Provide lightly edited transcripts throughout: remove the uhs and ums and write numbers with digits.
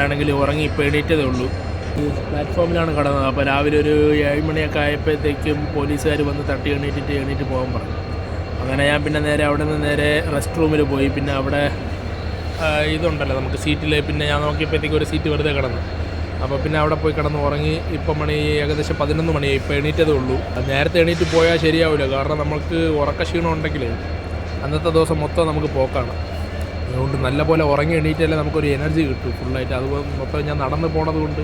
ഞാനാണെങ്കിൽ ഉറങ്ങി ഇപ്പോൾ എണീറ്റതേ ഉള്ളൂ. ഈ പ്ലാറ്റ്ഫോമിലാണ് കിടന്നത്. അപ്പോൾ രാവിലെ ഒരു 7 മണിയൊക്കെ ആയപ്പോഴത്തേക്കും പോലീസുകാർ വന്ന് തട്ടി എണീറ്റ് പോകാൻ പറഞ്ഞു. അങ്ങനെ ഞാൻ പിന്നെ നേരെ അവിടെ നിന്ന് നേരെ റെസ്റ്റ് റൂമിൽ പോയി. പിന്നെ അവിടെ ഇതുണ്ടല്ലോ നമുക്ക് സീറ്റിൽ, പിന്നെ ഞാൻ നോക്കിയപ്പോഴത്തേക്കും ഒരു സീറ്റ് വെറുതെ കിടന്നു. അപ്പോൾ പിന്നെ അവിടെ പോയി കിടന്ന് ഉറങ്ങി. ഇപ്പം മണി ഏകദേശം 11 മണിയായി. ഇപ്പോൾ എണീറ്റതേ ഉള്ളൂ. നേരത്തെ എണീറ്റ് പോയാൽ ശരിയാവില്ല, കാരണം നമുക്ക് ഉറക്കക്ഷീണം ഉണ്ടെങ്കിൽ അന്നത്തെ ദിവസം മൊത്തം നമുക്ക് പോക്കാണ്. അതുകൊണ്ട് നല്ലപോലെ ഉറങ്ങി എണീറ്റാലേ നമുക്കൊരു എനർജി കിട്ടും ഫുള്ളായിട്ട്. അതുപോലെ മൊത്തം ഞാൻ നടന്ന് പോണത് കൊണ്ട്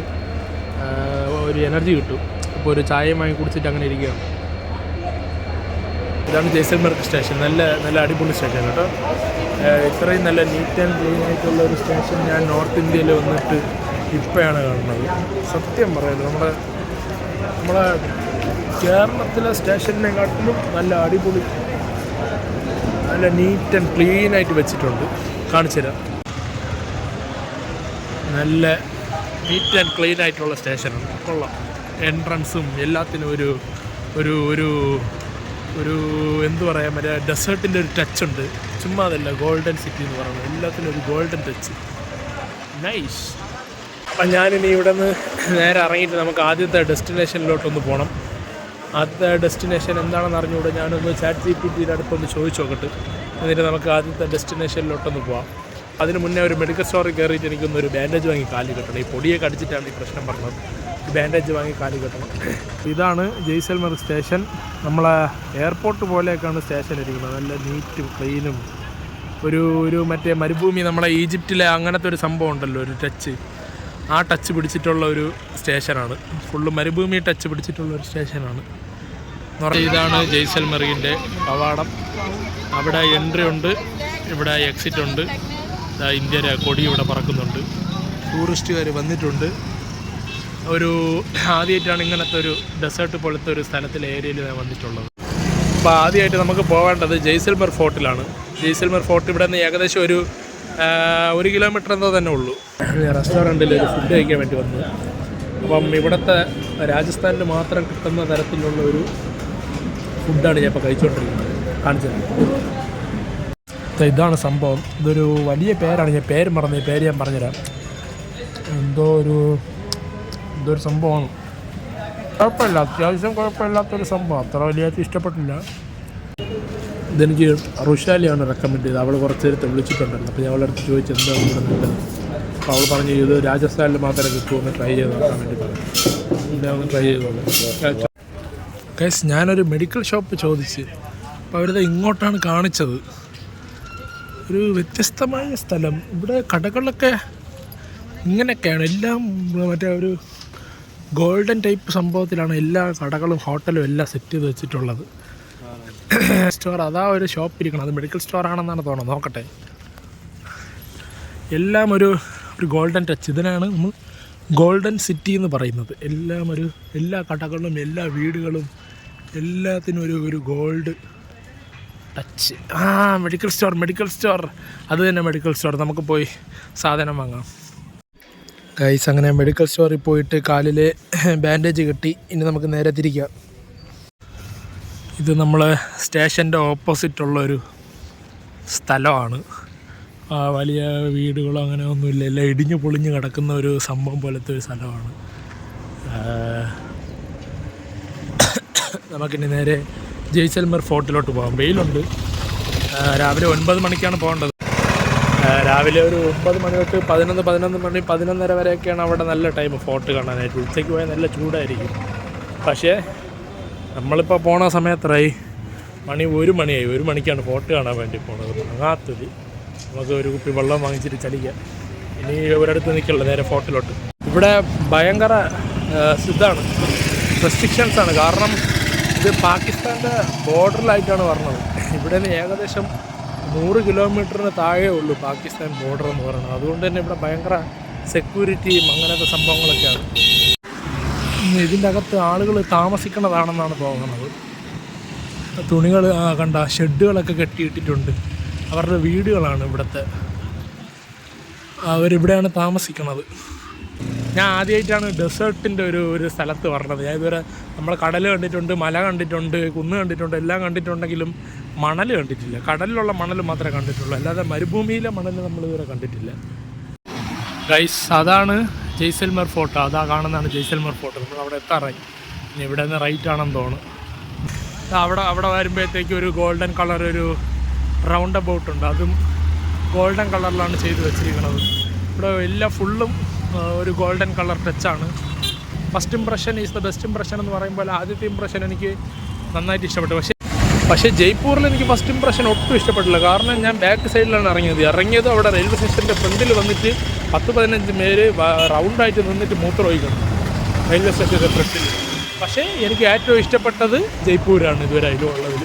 ഒരു എനർജി കിട്ടും. ഇപ്പോൾ ഒരു ചായയും വാങ്ങി കുടിച്ചിട്ട് അങ്ങനെ ഇരിക്കുകയാണ്. ഇതാണ് ജയ്സൽമേർ സ്റ്റേഷൻ. നല്ല അടിപൊളി സ്റ്റേഷൻ കേട്ടോ. ഇത്രയും നല്ല നീറ്റ് ആൻഡ് ക്ലീൻ ആയിട്ടുള്ള ഒരു സ്റ്റേഷൻ ഞാൻ നോർത്ത് ഇന്ത്യയിൽ വന്നിട്ട് ഇപ്പോഴാണ് കാണുന്നത്. സത്യം പറയുന്നത് നമ്മളെ കേരളത്തിലെ സ്റ്റേഷനെക്കാട്ടിലും നല്ല അടിപൊളി, നല്ല നീറ്റ് ആൻഡ് ക്ലീൻ ആയിട്ട് വെച്ചിട്ടുണ്ട്. കാണിച്ചു തരാം. നല്ല നീറ്റ് ആൻഡ് ക്ലീൻ ആയിട്ടുള്ള സ്റ്റേഷനാണ്. കൊള്ളാം. എൻട്രൻസും എല്ലാത്തിനും ഒരു ഒരു ഒരു ഒരു എന്തു പറയാൻ, മറ്റേ ഡെസേർട്ടിൻ്റെ ഒരു ടച്ച് ഉണ്ട്. ചുമ്മാ അതല്ല, ഗോൾഡൻ സിറ്റി എന്ന് പറയുന്നത്. എല്ലാത്തിനും ഒരു ഗോൾഡൻ ടച്ച്. നൈസ്. അപ്പം ഞാനിനി ഇവിടെ നിന്ന് നേരെ ഇറങ്ങിയിട്ട് നമുക്ക് ആദ്യത്തെ ഡെസ്റ്റിനേഷനിലോട്ടൊന്ന് പോകണം. ആദ്യത്തെ ഡെസ്റ്റിനേഷൻ എന്താണെന്ന് അറിഞ്ഞുകൂടെ ഞാനൊന്ന് ChatGPTയുടെ അടുത്തൊന്ന് ചോദിച്ചു നോക്കട്ടെ. എന്നിട്ട് നമുക്ക് ആദ്യത്തെ ഡെസ്റ്റിനേഷനിലോട്ടൊന്ന് പോകാം. അതിന് മുന്നേ ഒരു മെഡിക്കൽ സ്റ്റോറിൽ കയറിയിട്ട് എനിക്കൊന്നൊരു ബാൻഡേജ് വാങ്ങി കാലിൽ കെട്ടണം. ഈ പൊടിയൊക്കെ അടിച്ചിട്ടാണ് ഈ പ്രശ്നം പറഞ്ഞത്. ഈ ബാൻഡേജ് വാങ്ങി കാലിൽ കെട്ടണം. ഇതാണ് ജയ്സൽമേർ സ്റ്റേഷൻ. നമ്മളെ എയർപോർട്ട് പോലെയൊക്കെയാണ് സ്റ്റേഷൻ ഇരിക്കുന്നത്. നല്ല നീറ്റും ക്ലീനും. ഒരു മറ്റേ മരുഭൂമി, നമ്മളെ ഈജിപ്തിലെ അങ്ങനത്തെ ഒരു സംഭവം ഉണ്ടല്ലോ, ഒരു ടച്ച്, ആ ടച്ച് പിടിച്ചിട്ടുള്ള ഒരു സ്റ്റേഷനാണ്. ഫുള്ള് മരുഭൂമി ടച്ച് പിടിച്ചിട്ടുള്ള ഒരു സ്റ്റേഷനാണ്. ഇതാണ് ജയ്സൽമേറിൻ്റെ കവാടം. അവിടെ എൻട്രി ഉണ്ട്, ഇവിടെ എക്സിറ്റ് ഉണ്ട്. ഇന്ത്യയുടെ കൊടി ഇവിടെ പറക്കുന്നുണ്ട്. ടൂറിസ്റ്റുകാർ വന്നിട്ടുണ്ട്. ആദ്യമായിട്ടാണ് ഇങ്ങനത്തെ ഒരു ഡെസേർട്ട് പോലത്തെ ഒരു സ്ഥലത്തിലെ ഏരിയയിൽ ഞാൻ വന്നിട്ടുള്ളത്. അപ്പോൾ ആദ്യമായിട്ട് നമുക്ക് പോകേണ്ടത് ജയ്സൽമേർ ഫോർട്ടിലാണ്. ജയ്സൽമേർ ഫോർട്ട് ഇവിടെ നിന്ന് ഏകദേശം ഒരു 1 കിലോമീറ്റർ എന്തോ തന്നെ ഉള്ളൂ. റെസ്റ്റോറൻറ്റിൽ ഒരു ഫുഡ് കഴിക്കാൻ വേണ്ടി വന്നു. അപ്പം ഇവിടുത്തെ രാജസ്ഥാനിൽ മാത്രം കിട്ടുന്ന തരത്തിലുള്ള ഒരു ഫുഡാണ് ഞാൻ ഇപ്പോൾ കഴിച്ചുകൊണ്ടിരിക്കുന്നത്. കാണിച്ചത് ഇതാണ് സംഭവം. ഇതൊരു വലിയ പേരാണ്, ഞാൻ പേര് മറന്നു. ഈ പേര് ഞാൻ പറഞ്ഞുതരാം. എന്തോ ഒരു സംഭവമാണ്. കുഴപ്പമില്ല, അത്യാവശ്യം കുഴപ്പമില്ലാത്തൊരു സംഭവം. അത്ര വലിയായിട്ട് ഇഷ്ടപ്പെട്ടില്ല. ഇതെനിക്ക് റുഷാലിയാണ് റെക്കമെൻഡ് ചെയ്തത്. അവൾ കുറച്ച് നേരത്തെ വിളിച്ചിട്ടുണ്ടല്ലോ. അപ്പോൾ ഞാൻ അവളുടെ അടുത്ത് ചോദിച്ചു എന്താണ് ഇവിടെ നല്ലത്. അപ്പോൾ അവൾ പറഞ്ഞു ഇത് രാജസ്ഥാനിൽ മാത്രമേ കിട്ടുമെന്ന് ട്രൈ ചെയ്ത് നോക്കാൻ വേണ്ടി പറഞ്ഞു. ഞാൻ ഒന്ന് ട്രൈ ചെയ്തോളൂ. ഗൈസ്, ഞാനൊരു മെഡിക്കൽ ഷോപ്പ് ചോദിച്ച്, അപ്പോൾ അവരത് ഇങ്ങോട്ടാണ് കാണിച്ചത്. ഒരു വ്യത്യസ്തമായ സ്ഥലം. ഇവിടെ കടകളൊക്കെ ഇങ്ങനെയൊക്കെയാണ്. എല്ലാം മറ്റേ ഒരു ഗോൾഡൻ ടൈപ്പ് സംഭവത്തിലാണ് എല്ലാ കടകളും ഹോട്ടലും എല്ലാം സെറ്റ് ചെയ്ത് വെച്ചിട്ടുള്ളത്. സ്റ്റോർ, അതാ ഒരു ഷോപ്പ് ഇരിക്കണം. അത് മെഡിക്കൽ സ്റ്റോർ ആണെന്നാണ് തോന്നുന്നത്. നോക്കട്ടെ. എല്ലാം ഒരു ഗോൾഡൻ ടച്ച്. ഇതിനാണ് നമ്മൾ ഗോൾഡൻ സിറ്റി എന്ന് പറയുന്നത്. എല്ലാ കടകളും എല്ലാ വീടുകളും എല്ലാത്തിനും ഒരു ഗോൾഡ് ടച്ച്. മെഡിക്കൽ സ്റ്റോർ അത് തന്നെ മെഡിക്കൽ സ്റ്റോർ. നമുക്ക് പോയി സാധനം വാങ്ങാം. ഗൈസ്, അങ്ങനെ മെഡിക്കൽ സ്റ്റോറിൽ പോയിട്ട് കാലിൽ ബാൻഡേജ് കെട്ടി. ഇനി നമുക്ക് നേരെ തിരിക്കാം. ഇത് നമ്മളെ സ്റ്റേഷൻ്റെ ഓപ്പോസിറ്റുള്ളൊരു സ്ഥലമാണ്. വലിയ വീടുകളോ അങ്ങനെ ഒന്നുമില്ല. എല്ലാം ഇടിഞ്ഞു പൊളിഞ്ഞ് കിടക്കുന്ന ഒരു സംഭവം പോലത്തെ ഒരു സ്ഥലമാണ്. നമുക്കിനി നേരെ ജയ്സൽമേർ ഫോർട്ടിലോട്ട് പോകാം. വെയിലുണ്ട്. രാവിലെ 9 മണിക്കാണ് പോകേണ്ടത്. രാവിലെ ഒരു 9 മണി തൊട്ട് 11 മണി 11:30 വരെയൊക്കെയാണ് അവിടെ നല്ല ടൈം ഫോർട്ട് കാണാനായിട്ട്. ഉച്ചയ്ക്ക് പോയാൽ നല്ല ചൂടായിരിക്കും. പക്ഷേ നമ്മളിപ്പോൾ പോണ സമയത്തായി 1 മണിയായി. 1 മണിക്കാണ് ഫോർട്ട് കാണാൻ വേണ്ടി പോണത്. അങ്ങാത്തൊരു നമുക്ക് ഒരു കുപ്പി വെള്ളം വാങ്ങിച്ചിട്ട് ചലിക്കാം. ഇനി ഒരിടത്ത് നിൽക്കില്ല, നേരെ ഫോർട്ടിലോട്ട്. ഇവിടെ ഭയങ്കര ഇതാണ്, റെസ്ട്രിക്ഷൻസാണ്. കാരണം ഇത് പാകിസ്ഥാൻ്റെ ബോർഡറിലായിട്ടാണ് പറഞ്ഞത്. ഇവിടെ നിന്ന് ഏകദേശം 100 കിലോമീറ്ററിന് താഴെ ഉള്ളൂ പാകിസ്ഥാൻ ബോർഡർ എന്ന് പറയുന്നത്. അതുകൊണ്ട് തന്നെ ഇവിടെ ഭയങ്കര സെക്യൂരിറ്റിയും അങ്ങനത്തെ സംഭവങ്ങളൊക്കെയാണ്. ഇതിൻ്റെ അകത്ത് ആളുകൾ താമസിക്കുന്നതാണെന്നാണ് തോന്നുന്നത്. തുണികൾ കണ്ട ഷെഡുകളൊക്കെ കെട്ടിയിട്ടിട്ടുണ്ട്. അവരുടെ വീടുകളാണ് ഇവിടുത്തെ. അവരിവിടെയാണ് താമസിക്കുന്നത്. ഞാൻ ആദ്യമായിട്ടാണ് ഡെസേർട്ടിൻ്റെ ഒരു സ്ഥലത്ത് പറഞ്ഞത്. ഞാൻ ഇതുവരെ നമ്മൾ കടൽ കണ്ടിട്ടുണ്ട്, മല കണ്ടിട്ടുണ്ട്, കുന്ന് കണ്ടിട്ടുണ്ട്, എല്ലാം കണ്ടിട്ടുണ്ടെങ്കിലും മണൽ കണ്ടിട്ടില്ല. കടലിലുള്ള മണൽ മാത്രമേ കണ്ടിട്ടുള്ളൂ, അല്ലാതെ മരുഭൂമിയിലെ മണൽ നമ്മളിതുവരെ കണ്ടിട്ടില്ല. ഗൈസ് അതാണ് ജയ്സൽമർ ഫോർട്ട്. അതാ കാണുന്നതാണ് ജയ്സൽമർ ഫോർട്ട്. നമ്മൾ അവിടെ എത്താറായി. ഇനി ഇവിടെ നിന്ന് റൈറ്റ് ആണെന്ന് തോന്നുന്നു. അവിടെ വരുമ്പോഴത്തേക്ക് ഒരു ഗോൾഡൻ കളർ ഒരു റൗണ്ട് അബൌട്ട് ഉണ്ട്. അതും ഗോൾഡൻ കളറിലാണ് ചെയ്ത് വെച്ചിരിക്കുന്നത്. ഇവിടെ എല്ലാം ഫുള്ളും ഒരു ഗോൾഡൻ കളർ ടച്ചാണ്. First impression is the best impression എന്ന് പറയുമ്പോൾ ആദ്യത്തെ ഇംപ്രഷൻ എനിക്ക് നന്നായിട്ട് ഇഷ്ടപ്പെട്ടു. പക്ഷേ ജയ്പൂരിൽ എനിക്ക് ഫസ്റ്റ് ഇംപ്രഷൻ ഒട്ടും ഇഷ്ടപ്പെട്ടില്ല. കാരണം ഞാൻ ബാക്ക് സൈഡിലാണ് ഇറങ്ങിയത് അവിടെ റെയിൽവേ സ്റ്റേഷൻ്റെ ഫ്രണ്ടിൽ വന്നിട്ട് 10-15 പേര് റൗണ്ടായിട്ട് നിന്നിട്ട് മൂത്രമൊഴിക്കണം റെയിൽവേ സ്റ്റേഷൻ്റെ ഫ്രണ്ടിൽ. പക്ഷേ എനിക്ക് ഏറ്റവും ഇഷ്ടപ്പെട്ടത് ജയ്പൂരാണ് ഇതുവരെ അതിലുള്ളതിൽ.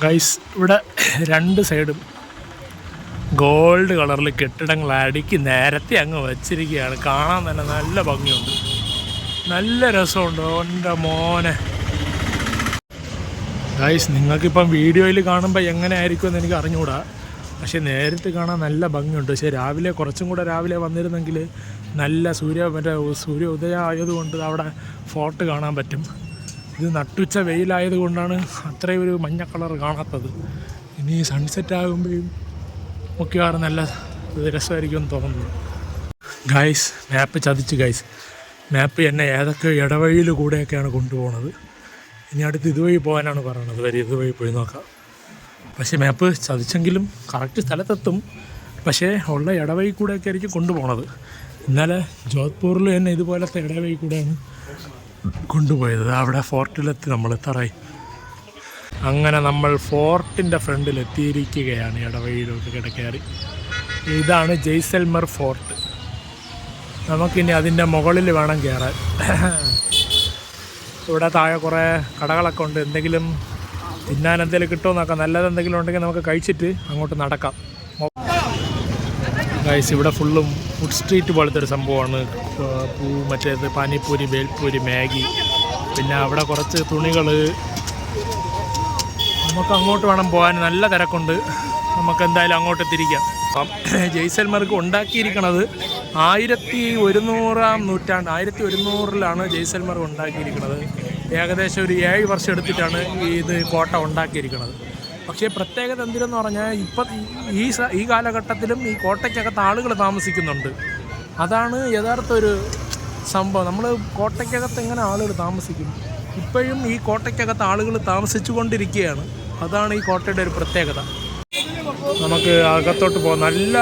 ഗൈസ് ഇവിടെ രണ്ട് സൈഡും ഗോൾഡ് കളറിൽ കെട്ടിടങ്ങൾ അടുക്കി നേരത്തെ അങ്ങ് വച്ചിരിക്കുകയാണ്. കാണാൻ തന്നെ നല്ല ഭംഗിയുണ്ട്, നല്ല രസമുണ്ട്. എൻ്റെ മോനെ ഗൈസ്, നിങ്ങൾക്കിപ്പം വീഡിയോയിൽ കാണുമ്പോൾ എങ്ങനെ ആയിരിക്കുമെന്ന് എനിക്ക് അറിഞ്ഞുകൂടാ. പക്ഷേ നേരിട്ട് കാണാൻ നല്ല ഭംഗിയുണ്ട്. പക്ഷേ കുറച്ചും കൂടെ രാവിലെ വന്നിരുന്നെങ്കിൽ നല്ല സൂര്യ ഉദയം ആയതുകൊണ്ട് അവിടെ ഫോർട്ട് കാണാൻ പറ്റും. ഇത് നട്ടുച്ച വെയിലായതുകൊണ്ടാണ് അത്രയും ഒരു മഞ്ഞ കളർ കാണാത്തത്. ഇനി സൺസെറ്റ് ആകുമ്പോഴും മിക്കവാറും നല്ല രസമായിരിക്കും എന്ന് തോന്നുന്നു. ഗൈസ് മാപ്പ് ചതിച്ച് ഗൈസ്. മാപ്പ് എന്നെ ഏതൊക്കെ ഇടവഴിയിൽ കൂടെയൊക്കെയാണ് കൊണ്ടുപോകുന്നത്. ഇനി അടുത്ത് ഇതുവഴി പോകാനാണ് പറയുന്നത്. ഇതുവഴി പോയി നോക്കാം. പക്ഷേ മാപ്പ് ചതിച്ചെങ്കിലും കറക്റ്റ് സ്ഥലത്തെത്തും. പക്ഷേ ഉള്ള ഇടവഴി കൂടെയൊക്കെ ആയിരിക്കും കൊണ്ടുപോകണത്. ഇന്നലെ ജോധ്പൂരിൽ തന്നെ ഇതുപോലത്തെ ഇടവഴി കൂടെയാണ് കൊണ്ടുപോയത്. അവിടെ ഫോർട്ടിലെത്തി നമ്മൾ എത്താറായി. അങ്ങനെ നമ്മൾ ഫോർട്ടിൻ്റെ ഫ്രണ്ടിൽ എത്തിയിരിക്കുകയാണ്. ഇടവഴിയിലോട്ട് കയറി. ഇതാണ് ജയ്സൽമർ ഫോർട്ട്. നമുക്കിനി അതിൻ്റെ മുകളിൽ വേണം കയറാൻ. ഇവിടെ താഴെ കുറേ കടകളൊക്കെ ഉണ്ട്. എന്തെങ്കിലും തിന്നാൻ എന്തെങ്കിലും കിട്ടുമോ നോക്കാം. നല്ലതെന്തെങ്കിലും ഉണ്ടെങ്കിൽ നമുക്ക് കഴിച്ചിട്ട് അങ്ങോട്ട് നടക്കാം. ഗൈസ് ഇവിടെ ഫുള്ളും ഫുഡ് സ്ട്രീറ്റ് പോലത്തെ ഒരു സംഭവമാണ്. മറ്റേത് പാനിപ്പൂരി, ബേൽപൂരി, മാഗി, പിന്നെ അവിടെ കുറച്ച് തുണികൾ. നമുക്ക് അങ്ങോട്ട് വേണം പോകാൻ. നല്ല തിരക്കുണ്ട്. നമുക്ക് എന്തായാലും അങ്ങോട്ട് തിരിക്കാം. അപ്പം ജയ്സൽമർക്ക് ഉണ്ടാക്കിയിരിക്കുന്നത് 1100-ആം നൂറ്റാണ്ട് 1100-ലാണ് ജയ്സൽമർ ഉണ്ടാക്കിയിരിക്കുന്നത്. ഏകദേശം ഒരു 7 വർഷം എടുത്തിട്ടാണ് ഇത് കോട്ട ഉണ്ടാക്കിയിരിക്കുന്നത്. പക്ഷേ പ്രത്യേകത എന്തിനെന്ന് പറഞ്ഞാൽ ഇപ്പം ഈ കാലഘട്ടത്തിലും ഈ കോട്ടയ്ക്കകത്ത് ആളുകൾ താമസിക്കുന്നുണ്ട്. അതാണ് യഥാർത്ഥ ഒരു സംഭവം. നമ്മൾ കോട്ടയ്ക്കകത്ത് എങ്ങനെ ആളുകൾ താമസിക്കും? ഇപ്പോഴും ഈ കോട്ടയ്ക്കകത്ത് ആളുകൾ താമസിച്ചു കൊണ്ടിരിക്കുകയാണ്. അതാണ് ഈ കോട്ടയുടെ ഒരു പ്രത്യേകത. നമുക്ക് അകത്തോട്ട് പോകാം. നല്ല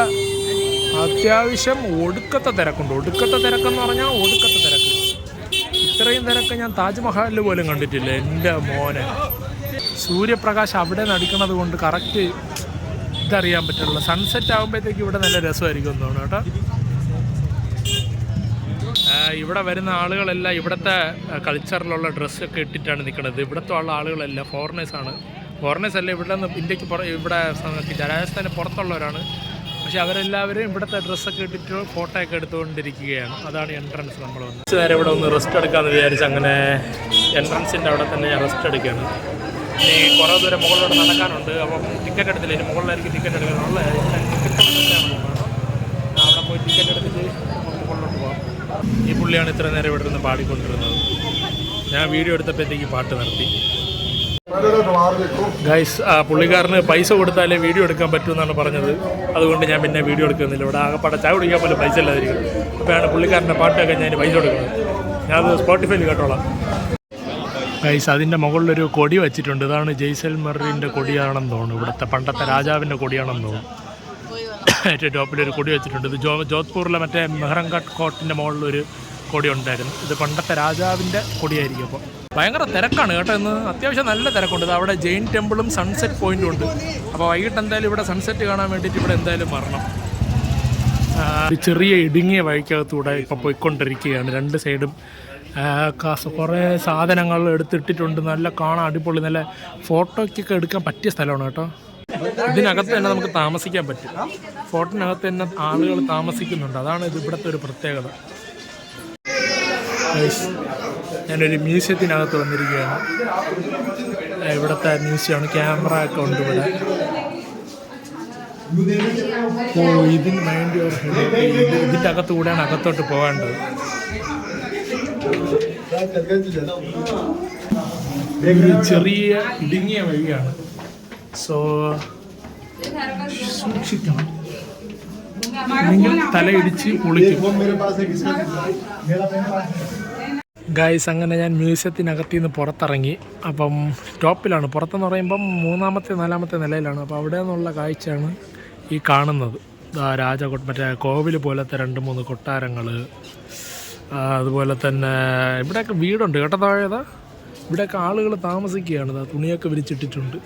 അത്യാവശ്യം ഒടുക്കത്തെ തിരക്കുണ്ട്. ഒടുക്കത്തെ തിരക്കെന്ന് പറഞ്ഞാൽ ഒടുക്കത്തെ തിരക്ക്. ഇത്രയും തിരക്ക് ഞാൻ താജ്മഹലിൽ പോലും കണ്ടിട്ടില്ല. എൻ്റെ മോനെ, സൂര്യപ്രകാശം അവിടെ നടിക്കുന്നത് കൊണ്ട് കറക്റ്റ് ഇതറിയാൻ പറ്റുള്ളൂ. സൺസെറ്റ് ആകുമ്പോഴത്തേക്ക് ഇവിടെ നല്ല രസമായിരിക്കും എന്ന് തോന്നുന്നു കേട്ടോ. ഇവിടെ വരുന്ന ആളുകളെല്ലാം ഇവിടുത്തെ കൾച്ചറിലുള്ള ഡ്രസ്സൊക്കെ ഇട്ടിട്ടാണ് നിൽക്കുന്നത്. ഇവിടുത്തെ ഉള്ള ആളുകളെല്ലാം ഫോറിനേഴ്സാണ്. ഫോറിനേഴ്സല്ല, ഇവിടെ നിന്ന് ഇന്ത്യക്ക് ഇവിടെ രാജസ്ഥാന് പുറത്തുള്ളവരാണ്. പക്ഷെ അവരെല്ലാവരും ഇവിടുത്തെ ഡ്രസ്സൊക്കെ ഇട്ടിട്ട് ഫോട്ടോ ഒക്കെ എടുത്തുകൊണ്ടിരിക്കുകയാണ്. അതാണ് എൻട്രൻസ്. നമ്മൾ വന്ന് നേരെ ഇവിടെ ഒന്ന് റെസ്റ്റ് എടുക്കാമെന്ന് വിചാരിച്ച് അങ്ങനെ എൻട്രൻസിൻ്റെ അവിടെ തന്നെ ഞാൻ റെസ്റ്റ് എടുക്കുകയാണ്. ഇനി കുറേ ദൂരം മുകളിലോട്ട് നടക്കാനുണ്ട്. അപ്പം ടിക്കറ്റ് എടുത്തില്ല. ഇനി മുകളിലായിരിക്കും ടിക്കറ്റ് എടുക്കാനുള്ള അവിടെ പോയി ടിക്കറ്റ് എടുത്തിട്ട് മുകളിലോട്ട് പോകാം. ഈ പുള്ളിയാണ് ഇത്ര നേരം ഇവിടെ നിന്ന് പാടിക്കൊണ്ടിരുന്നത്. ഞാൻ വീഡിയോ എടുത്തപ്പോഴത്തേക്ക് പാട്ട് നിർത്തി. ഗൈസ്, പുള്ളിക്കാരന് പൈസ കൊടുത്താലേ വീഡിയോ എടുക്കാൻ പറ്റുമെന്നാണ് പറഞ്ഞത്. അതുകൊണ്ട് ഞാൻ പിന്നെ വീഡിയോ എടുക്കുന്നില്ല. ഇവിടെ ആകെപ്പാടെ ചായ കുടിക്കാൻ പോലും പൈസ ഇല്ലാതിരിക്കും. അപ്പോഴാണ് പുള്ളിക്കാരൻ്റെ പാട്ടൊക്കെ ഞാൻ പൈസ കൊടുക്കുന്നത്. ഞാനത് സ്പോട്ടിഫൈയിൽ കേട്ടോളാം. ഗൈസ്, അതിൻ്റെ മുകളിലൊരു കൊടി വെച്ചിട്ടുണ്ട്. ഇതാണ് ജയ്സൽമറിൻ്റെ കൊടിയാണെന്ന് തോന്നുന്നു. ഇവിടുത്തെ പണ്ടത്തെ രാജാവിൻ്റെ കൊടിയാണെന്ന് തോന്നുന്നു. ഏറ്റവും ടോപ്പിലൊരു കൊടി വെച്ചിട്ടുണ്ട്. ഇത് ജോധ്പൂരിലെ മറ്റേ മെഹ്റംഗഡ് കോട്ടിൻ്റെ മുകളിലൊരു കൊടി ഉണ്ടായിരുന്നു. ഇത് പണ്ടത്തെ രാജാവിൻ്റെ കൊടിയായിരിക്കും. അപ്പോൾ ഭയങ്കര തിരക്കാണ് കേട്ടോ. ഇന്ന് അത്യാവശ്യം നല്ല തിരക്കുണ്ട്. ഇത് അവിടെ ജെയിൻ ടെമ്പിളും സൺസെറ്റ് പോയിൻറ്റും ഉണ്ട്. അപ്പോൾ വൈകിട്ട് എന്തായാലും ഇവിടെ സൺസെറ്റ് കാണാൻ വേണ്ടിയിട്ട് ഇവിടെ എന്തായാലും വരണം. ഒരു ചെറിയ ഇടുങ്ങിയ വഴിക്കകത്തൂടെ ഇപ്പോൾ പോയിക്കൊണ്ടിരിക്കുകയാണ്. രണ്ട് സൈഡും കുറേ സാധനങ്ങൾ എടുത്തിട്ടിട്ടുണ്ട്. നല്ല കാണാൻ അടിപൊളി, നല്ല ഫോട്ടോയ്ക്കൊക്കെ എടുക്കാൻ പറ്റിയ സ്ഥലമാണ് കേട്ടോ. ഇതിനകത്ത് തന്നെ നമുക്ക് താമസിക്കാൻ പറ്റും. ഫോർട്ടിനകത്ത് തന്നെ ആളുകൾ താമസിക്കുന്നുണ്ട്. അതാണ് ഇത് ഇവിടുത്തെ ഒരു പ്രത്യേകത. ഞാനൊരു മ്യൂസിയത്തിനകത്ത് വന്നിരിക്കുകയാണ്. ഇവിടുത്തെ മ്യൂസിയമാണ്. ക്യാമറ ഒക്കെ ഉണ്ട് ഇവിടെ. ഇതിന് മൈൻഡ് ഇതിൻ്റെ അകത്ത് കൂടെയാണ് അകത്തോട്ട് പോകേണ്ടത്. ഒരു ചെറിയ ഇടുങ്ങിയ വഴിയാണ്. സോ സൂക്ഷിക്കണം. നിങ്ങൾ തലയിടിച്ച് പൊളിക്കും. ഗൈസ്, അങ്ങനെ ഞാൻ മ്യൂസിയത്തിനകത്ത് നിന്ന് പുറത്തിറങ്ങി. അപ്പം ടോപ്പിലാണ്, പുറത്തെന്ന് പറയുമ്പം 3-ാമത്തെ 4-ാമത്തെ നിലയിലാണ്. അപ്പോൾ അവിടെ നിന്നുള്ള കാഴ്ചയാണ് ഈ കാണുന്നത്. മറ്റേ കോവിൽ പോലത്തെ 2-3 കൊട്ടാരങ്ങൾ, അതുപോലെ തന്നെ ഇവിടെയൊക്കെ വീടുണ്ട് കേട്ടോ. താഴേതാ ഇവിടെയൊക്കെ ആളുകൾ താമസിക്കുകയാണ്. തുണിയൊക്കെ വിരിച്ചിട്ടിട്ടുണ്ട്.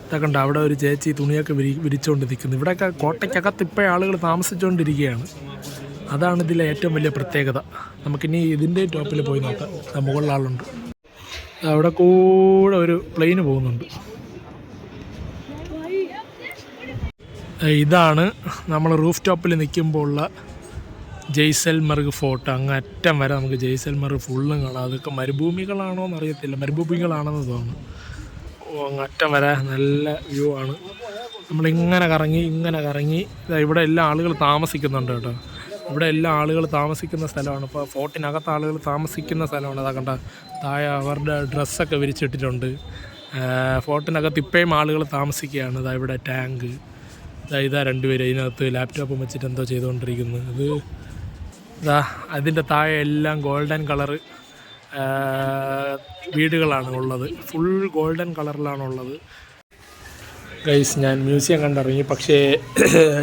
ഇതൊക്കെ ഉണ്ട്. അവിടെ ഒരു ചേച്ചി തുണിയൊക്കെ വിരിച്ചുകൊണ്ട് നിൽക്കുന്നു. ഇവിടെയൊക്കെ കോട്ടയ്ക്കകത്ത് ഇപ്പോഴും ആളുകൾ താമസിച്ചുകൊണ്ടിരിക്കുകയാണ്. അതാണ് ഇതിലെ ഏറ്റവും വലിയ പ്രത്യേകത. നമുക്കിനി ഇതിൻ്റെ ടോപ്പിൽ പോയി നോക്കാം. മുകളിൽ ആളുണ്ട്. അവിടെ കൂടെ ഒരു പ്ലെയിന് പോകുന്നുണ്ട്. ഇതാണ് നമ്മൾ റൂഫ് ടോപ്പിൽ നിൽക്കുമ്പോൾ ഉള്ള ജയ്സൽമർഗ് ഫോർട്ട്. അങ്ങ് അറ്റം വരെ നമുക്ക് ജയ്സൽമർഗ് ഫുള്ളും കാണാം. അതൊക്കെ മരുഭൂമികളാണോ എന്നറിയത്തില്ല, മരുഭൂമികളാണെന്ന് തോന്നുന്നു. അങ്ങ് അറ്റം വരെ നല്ല വ്യൂ ആണ്. നമ്മളിങ്ങനെ കറങ്ങി ഇവിടെ എല്ലാ ആളുകൾ താമസിക്കുന്നുണ്ട് കേട്ടോ. ഇവിടെ എല്ലാ ആളുകൾ താമസിക്കുന്ന സ്ഥലമാണ്. ഇപ്പോൾ ഫോർട്ടിനകത്ത് ആളുകൾ താമസിക്കുന്ന സ്ഥലമാണ്. അതാ കണ്ട താഴെ അവരുടെ ഡ്രസ്സൊക്കെ വിരിച്ചിട്ടിട്ടുണ്ട്. ഫോർട്ടിനകത്ത് ഇപ്പോഴും ആളുകൾ താമസിക്കുകയാണ്. ഇതാ ഇവിടെ ടാങ്ക്, ഇതാ 2 പേര് അതിനകത്ത് ലാപ്ടോപ്പും വെച്ചിട്ട് എന്തോ ചെയ്തുകൊണ്ടിരിക്കുന്നു. അതിൻ്റെ താഴെ എല്ലാം ഗോൾഡൻ കളറ് വീടുകളാണ് ഉള്ളത്. ഫുൾ ഗോൾഡൻ കളറിലാണുള്ളത്. ഗൈസ്, ഞാൻ മ്യൂസിയം കണ്ടിറങ്ങി. പക്ഷേ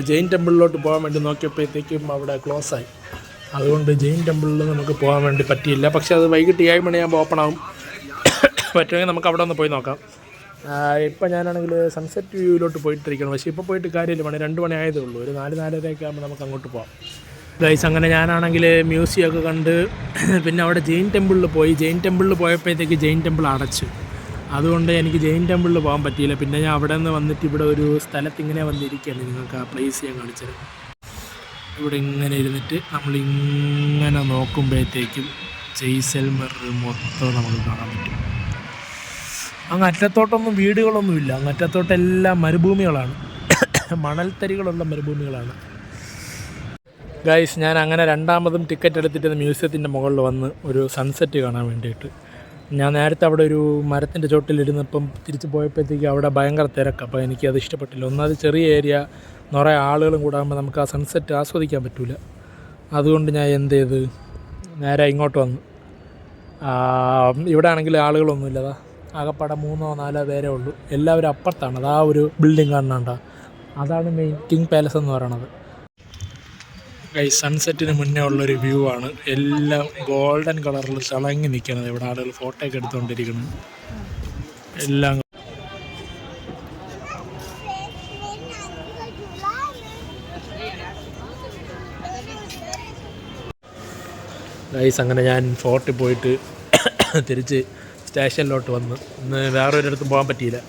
ജെയിൻ ടെമ്പിളിലോട്ട് പോകാൻ വേണ്ടി നോക്കിയപ്പോഴത്തേക്കും അവിടെ ക്ലോസ് ആയി. അതുകൊണ്ട് ജെയിൻ ടെമ്പിളിൽ നമുക്ക് പോകാൻ വേണ്ടി പറ്റിയില്ല. പക്ഷേ അത് വൈകിട്ട് 7 മണിയാകുമ്പോൾ ഓപ്പൺ ആകും. പറ്റുമെങ്കിൽ നമുക്ക് അവിടെ ഒന്ന് പോയി നോക്കാം. ഇപ്പം ഞാനാണെങ്കിൽ സൺസെറ്റ് വ്യൂവിലോട്ട് പോയിട്ടിരിക്കണം. പക്ഷേ ഇപ്പോൾ പോയിട്ട് കാര്യമില്ല, 2 മണി ആയതേ ഉള്ളൂ. ഒരു 4-4:30 ആകുമ്പോൾ നമുക്ക് അങ്ങോട്ട് പോകാം. ഗൈസ്, അങ്ങനെ ഞാനാണെങ്കിൽ മ്യൂസിയമൊക്കെ കണ്ട് പിന്നെ അവിടെ ജെയിൻ ടെമ്പിളിൽ പോയി. ജെയിൻ ടെമ്പിളിൽ പോയപ്പോഴത്തേക്ക് ജെയിൻ ടെമ്പിൾ അടച്ചു. അതുകൊണ്ട് എനിക്ക് ജെയിൻ ടെമ്പിളിൽ പോകാൻ പറ്റിയില്ല. പിന്നെ ഞാൻ അവിടെ നിന്ന് വന്നിട്ട് ഇവിടെ ഒരു സ്ഥലത്ത് ഇങ്ങനെ വന്നിരിക്കുകയാണ്. നിങ്ങൾക്ക് ആ പ്ലേസ് ഞാൻ കാണിച്ചത്. ഇവിടെ ഇങ്ങനെ ഇരുന്നിട്ട് നമ്മളിങ്ങനെ നോക്കുമ്പോഴത്തേക്കും ജയ്സൽമർ മൊത്തം നമുക്ക് കാണാൻ പറ്റും. അങ്ങ് അറ്റത്തോട്ടൊന്നും വീടുകളൊന്നുമില്ല. അങ്ങ് അറ്റത്തോട്ടെല്ലാം മരുഭൂമികളാണ്, മണൽത്തരികളുള്ള മരുഭൂമികളാണ്. ഗൈസ്, ഞാൻ അങ്ങനെ 2ാമതും ടിക്കറ്റ് എടുത്തിട്ട് മ്യൂസിയത്തിൻ്റെ മുകളിൽ വന്ന് ഒരു സൺസെറ്റ് കാണാൻ വേണ്ടിയിട്ട്. ഞാൻ നേരത്തെ അവിടെ ഒരു മരത്തിൻ്റെ ചോട്ടിലിരുന്നപ്പം തിരിച്ച് പോയപ്പോഴത്തേക്ക് അവിടെ ഭയങ്കര തിരക്ക്. അപ്പോൾ എനിക്കത് ഇഷ്ടപ്പെട്ടില്ല. ഒന്നാമത് ചെറിയ ഏരിയ, നിറയെ ആളുകളും കൂടാകുമ്പോൾ നമുക്ക് ആ സൺസെറ്റ് ആസ്വദിക്കാൻ പറ്റില്ല. അതുകൊണ്ട് ഞാൻ എന്ത് ചെയ്ത് നേരെ ഇങ്ങോട്ട് വന്നു. ഇവിടെ ആണെങ്കിൽ ആളുകളൊന്നുമില്ല. ആകെപ്പാടെ 3-4 പേരേ ഉള്ളൂ. എല്ലാവരും അപ്പുറത്താണ്. അതാ ഒരു ബിൽഡിംഗ് കാണുന്നുണ്ടോ, അതാണ് മെയിൻ കിങ് പാലസ് എന്ന് പറയണത്. സൺസെറ്റിന് മുന്നേ ഉള്ളൊരു വ്യൂ ആണ്. എല്ലാം ഗോൾഡൻ കളറിൽ തിളങ്ങി നിൽക്കുന്നത്. ഇവിടെ ആളുകൾ ഫോട്ടോ ഒക്കെ എടുത്തുകൊണ്ടിരിക്കണം. എല്ലാം ഗൈസ്, അങ്ങനെ ഞാൻ ഫോർട്ടിൽ പോയിട്ട് തിരിച്ച് സ്റ്റേഷനിലോട്ട് വന്ന്. ഇന്ന് വേറൊരിടത്തും പോകാൻ പറ്റിയില്ല.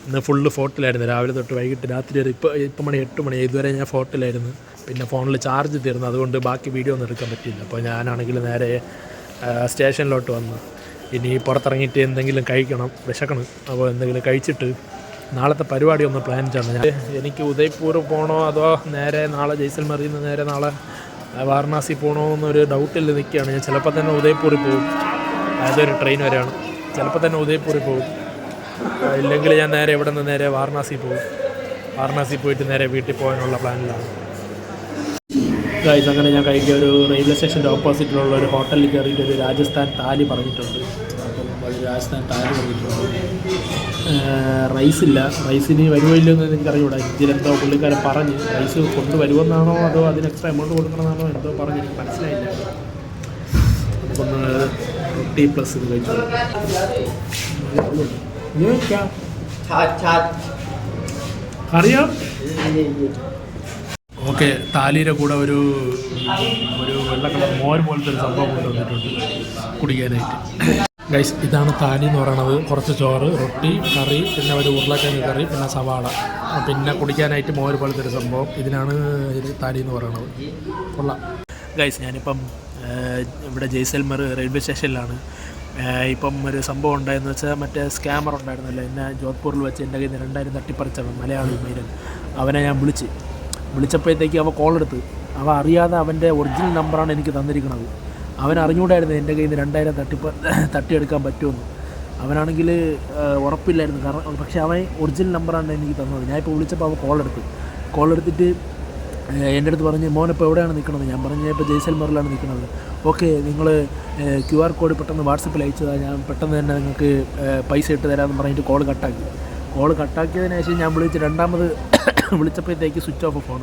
ഇന്ന് ഫുള്ള് ഫോർട്ടിലായിരുന്നു. രാവിലെ തൊട്ട് വൈകിട്ട് രാത്രി വരെ. ഇപ്പം മണി 8 മണി. ഇതുവരെ ഞാൻ ഫോർട്ടിലായിരുന്നു. പിന്നെ ഫോണിൽ ചാർജ് തീർന്നു. അതുകൊണ്ട് ബാക്കി വീഡിയോ ഒന്നും എടുക്കാൻ പറ്റിയില്ല. അപ്പോൾ ഞാനാണെങ്കിൽ നേരെ സ്റ്റേഷനിലോട്ട് വന്നു. ഇനി പുറത്തിറങ്ങിയിട്ട് എന്തെങ്കിലും കഴിക്കണം, വിശക്കണം. അപ്പോൾ എന്തെങ്കിലും കഴിച്ചിട്ട് നാളത്തെ പരിപാടി ഒന്ന് പ്ലാൻ ചെയ്യണം. എനിക്ക് ഉദയ്പൂർ പോകണോ അതോ നേരെ നാളെ ജയ്സൽമറിൽ നിന്ന് നേരെ നാളെ വാരണാസി പോകണോ എന്നൊരു ഡൗട്ടിൽ നിൽക്കുകയാണ്. ഞാൻ ചിലപ്പോൾ തന്നെ ഉദയ്പൂരിൽ പോകും. അതൊരു ട്രെയിൻ വരെയാണ്. ചിലപ്പോൾ തന്നെ ഉദയ്പൂരിൽ പോകും. ഇല്ലെങ്കിൽ ഞാൻ നേരെ ഇവിടെ നിന്ന് നേരെ വാരണാസി പോകും. വാരണാസി പോയിട്ട് നേരെ വീട്ടിൽ പോകാനുള്ള പ്ലാനിലാണ്. ഗൈസ്, അങ്ങനെ ഞാൻ കഴിക്കുക ഒരു റെയിൽവേ സ്റ്റേഷൻ്റെ ഓപ്പോസിറ്റിലുള്ള ഒരു ഹോട്ടലിൽ കയറിയിട്ട് ഒരു രാജസ്ഥാൻ താലി പറഞ്ഞിട്ടുണ്ട്. അപ്പം ഒരു രാജസ്ഥാൻ താലി പറഞ്ഞിട്ടുണ്ട്. റൈസില്ല. റൈസിന് വരുമോ ഇല്ലെന്ന് എനിക്കറിയൂടാ. ഇതിലെന്തോ പുള്ളിക്കാരൻ പറഞ്ഞ് റൈസ് കൊണ്ടുവരുമെന്നാണോ അതോ അതിന് എക്സ്ട്രാ എമൗണ്ട് കൊടുക്കണമെന്നാണോ എന്തോ പറഞ്ഞിട്ട് മനസ്സിലായില്ല. അപ്പം റൊട്ടി പ്ലസ് ഇത് കഴിച്ചു. അറിയാം. ഓക്കെ, താലിയുടെ കൂടെ ഒരു വെള്ള കളർ മോര് പോലത്തെ ഒരു സംഭവം കൊണ്ടുവന്നിട്ടുണ്ട് കുടിക്കാനായിട്ട്. ഗൈസ്, ഇതാണ് താലി എന്ന് പറയണത്. കുറച്ച് ചോറ്, റൊട്ടി, കറി, പിന്നെ ഒരു ഉരുളക്കിഴങ്ങ് കറി, പിന്നെ സവാള, പിന്നെ കുടിക്കാനായിട്ട് മോര് പോലത്തെ ഒരു സംഭവം. ഇതിനാണ് താലി എന്ന് പറയണത്. കൊള്ളാം. ഗൈസ്, ഞാനിപ്പം ഇവിടെ ജയ്സൽമർ റെയിൽവേ സ്റ്റേഷനിലാണ്. ഇപ്പം ഒരു സംഭവം ഉണ്ടായെന്ന് വെച്ചാൽ മറ്റേ സ്കാമർ ഉണ്ടായിരുന്നല്ലോ, എന്നെ ജോധ്പൂരിൽ വെച്ച് എൻ്റെ കയ്യിൽ നിന്ന് 2000 തട്ടിപ്പറിച്ചവൻ, മലയാളി മീരൻ. അവനെ ഞാൻ വിളിച്ചപ്പോഴത്തേക്ക് അവൻ കോളെടുത്ത്. അവ അറിയാതെ അവൻ്റെ ഒറിജിനൽ നമ്പറാണ് എനിക്ക് തന്നിരിക്കുന്നത്. അവൻ അറിഞ്ഞുകൂടായിരുന്നു എൻ്റെ കയ്യിൽ നിന്ന് 2000 തട്ടിയെടുക്കാൻ പറ്റുമെന്ന്. അവനാണെങ്കിൽ ഉറപ്പില്ലായിരുന്നു. കാരണം പക്ഷേ അവൻ ഒറിജിനൽ നമ്പറാണ് എനിക്ക് തന്നത്. ഞാനിപ്പോൾ വിളിച്ചപ്പോൾ അവൻ കോളെടുത്തിട്ട് എൻ്റെ അടുത്ത് പറഞ്ഞ് മോനിപ്പോൾ എവിടെയാണ് നിൽക്കുന്നത്? ഞാൻ പറഞ്ഞു ഇപ്പോൾ ജയ്സൽമറിലാണ് നിൽക്കുന്നത്. ഓക്കെ, നിങ്ങൾ QR കോഡ് പെട്ടെന്ന് വാട്സപ്പിൽ അയച്ചതാണ്, ഞാൻ പെട്ടെന്ന് തന്നെ നിങ്ങൾക്ക് പൈസ ഇട്ട് തരാമെന്ന് പറഞ്ഞിട്ട് കോൾ കട്ടാക്കി. കോൾ കട്ടാക്കിയതിന് ശേഷം ഞാൻ രണ്ടാമത് വിളിച്ചപ്പോഴത്തേക്ക് സ്വിച്ച് ഓഫ് ഫോൺ.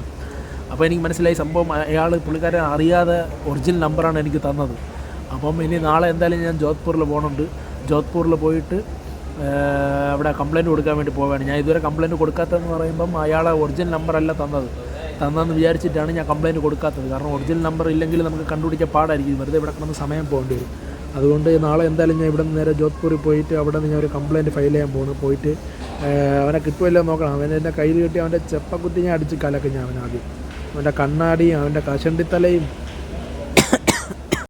അപ്പോൾ എനിക്ക് മനസ്സിലായി സംഭവം പുള്ളിക്കാരൻ അറിയാതെ ഒറിജിനൽ നമ്പറാണ് എനിക്ക് തന്നത്. അപ്പം ഇനി നാളെ എന്തായാലും ഞാൻ ജോധ്പൂരിൽ പോകുന്നുണ്ട്. ജോധ്പൂരിൽ പോയിട്ട് അവിടെ കംപ്ലയിൻറ്റ് കൊടുക്കാൻ വേണ്ടി പോവുകയാണ്. ഞാൻ ഇതുവരെ കംപ്ലയിൻറ്റ് കൊടുക്കാത്തതെന്ന് പറയുമ്പം അയാളെ ഒറിജിനൽ നമ്പറല്ല തന്നതെന്ന് വിചാരിച്ചിട്ടാണ് ഞാൻ കംപ്ലയിൻറ്റ് കൊടുക്കാത്തത്. കാരണം ഒറിജിനൽ നമ്പർ ഇല്ലെങ്കിൽ നമുക്ക് കണ്ടുപിടിക്കാൻ പാടായിരിക്കും, വെറുതെ ഇവിടെ കിടന്ന് സമയം പോകേണ്ടി വരും. അതുകൊണ്ട് നാളെ എന്തായാലും ഞാൻ ഇവിടെ നിന്ന് നേരെ ജോധ്പൂരിൽ പോയിട്ട് അവിടെ നിന്ന് ഞാൻ ഒരു കംപ്ലയിൻറ്റ് ഫയൽ ചെയ്യാൻ പോകുന്നു. പോയിട്ട് അവനെ കിട്ടുമല്ലോ നോക്കണം. അവൻ എൻ്റെ കയ്യിൽ കിട്ടി അവൻ്റെ ചെപ്പക്കുത്തി ഞാൻ അടിച്ച് കലക്കും. ഞാൻ അവനാദ്യം അവൻ്റെ കണ്ണാടിയും അവൻ്റെ കഷണ്ടിത്തലയും